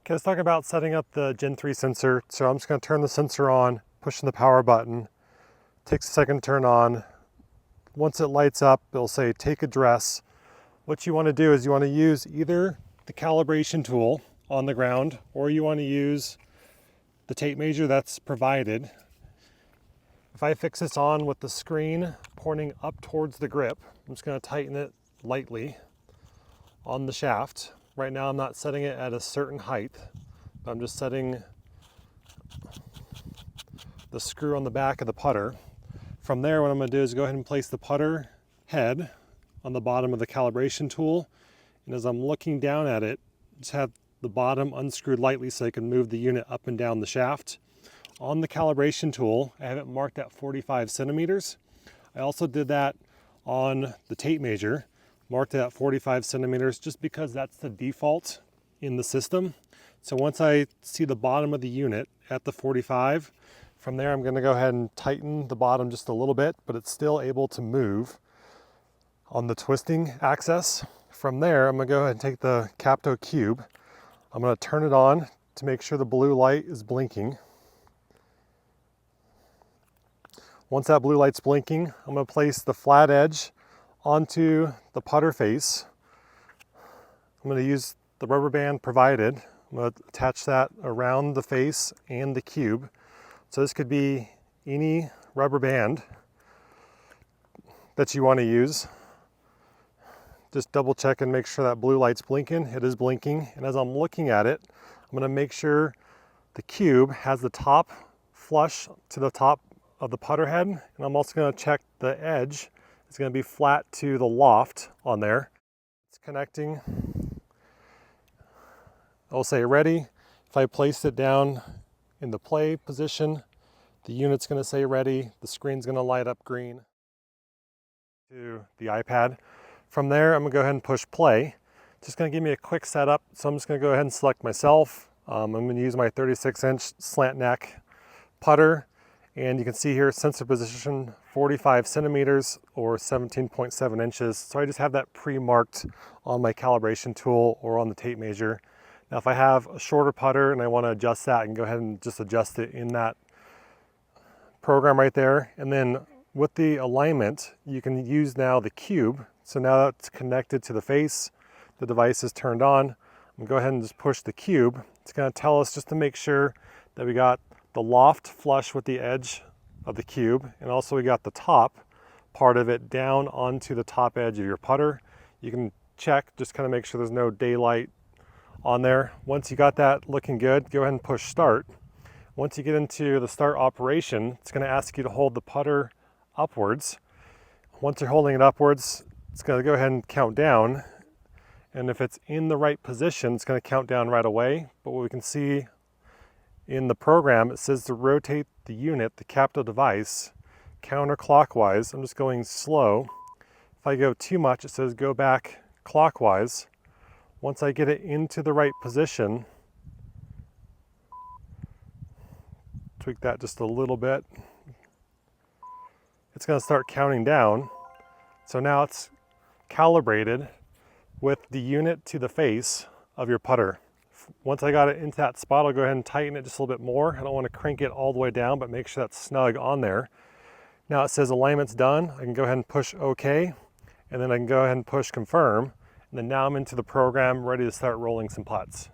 Okay, let's talk about setting up the Gen 3 sensor. So I'm just going to turn the sensor on, pushing the power button. Takes a second to turn on. Once it lights up, it'll say take address. What you want to do is you want to use either the calibration tool on the ground, or you want to use the tape measure that's provided. If I fix this on with the screen pointing up towards the grip, I'm just going to tighten it lightly on the shaft. Right now I'm not setting it at a certain height, but I'm just setting the screw on the back of the putter. From there, what I'm going to do is go ahead and place the putter head on the bottom of the calibration tool. And as I'm looking down at it, just have the bottom unscrewed lightly so I can move the unit up and down the shaft. On the calibration tool, I have it marked at 45 centimeters. I also did that on the tape measure, marked it at 45 centimeters just because that's the default in the system. So once I see the bottom of the unit at the 45, from there I'm going to go ahead and tighten the bottom just a little bit, but it's still able to move on the twisting axis. From there, I'm going to go ahead and take the Capto cube. I'm going to turn it on to make sure the blue light is blinking. Once that blue light's blinking, I'm going to place the flat edge onto the putter face. I'm going to use the rubber band provided. I'm going to attach that around the face and the cube. So this could be any rubber band that you want to use. Just double check and make sure that blue light's blinking. It is blinking. And as I'm looking at it, I'm going to make sure the cube has the top flush to the top of the putter head. And I'm also going to check the edge. It's going to be flat to the loft on there. It's connecting. I'll say ready. If I place it down in the play position, the unit's going to say ready. The screen's going to light up green to the iPad. From there, I'm going to go ahead and push play. It's just going to give me a quick setup. So I'm just going to go ahead and select myself. I'm going to use my 36-inch slant neck putter. And you can see here, sensor position 45 centimeters or 17.7 inches. So I just have that pre-marked on my calibration tool or on the tape measure. Now, if I have a shorter putter and I want to adjust that, I can go ahead and just adjust it in that program right there. And then with the alignment, you can use now the cube. So now that's connected to the face, the device is turned on. I'm gonna go ahead and just push the cube. It's gonna tell us just to make sure that we got the loft flush with the edge of the cube, and also we got the top part of it down onto the top edge of your putter. You can check, just kind of make sure there's no daylight on there. Once you got that looking good, go ahead and push start. Once you get into the start operation, it's going to ask you to hold the putter upwards. Once you're holding it upwards, it's going to go ahead and count down. And if it's in the right position, it's going to count down right away. But what we can see in the program, it says to rotate the unit, the Capto device, counterclockwise. I'm just going slow. If I go too much, it says go back clockwise. Once I get it into the right position, tweak that just a little bit, it's going to start counting down. So now it's calibrated with the unit to the face of your putter. Once I got it into that spot, I'll go ahead and tighten it just a little bit more. I don't want to crank it all the way down, but make sure that's snug on there. Now it says alignment's done. I can go ahead and push OK, and then I can go ahead and push confirm. And then now I'm into the program, ready to start rolling some putts.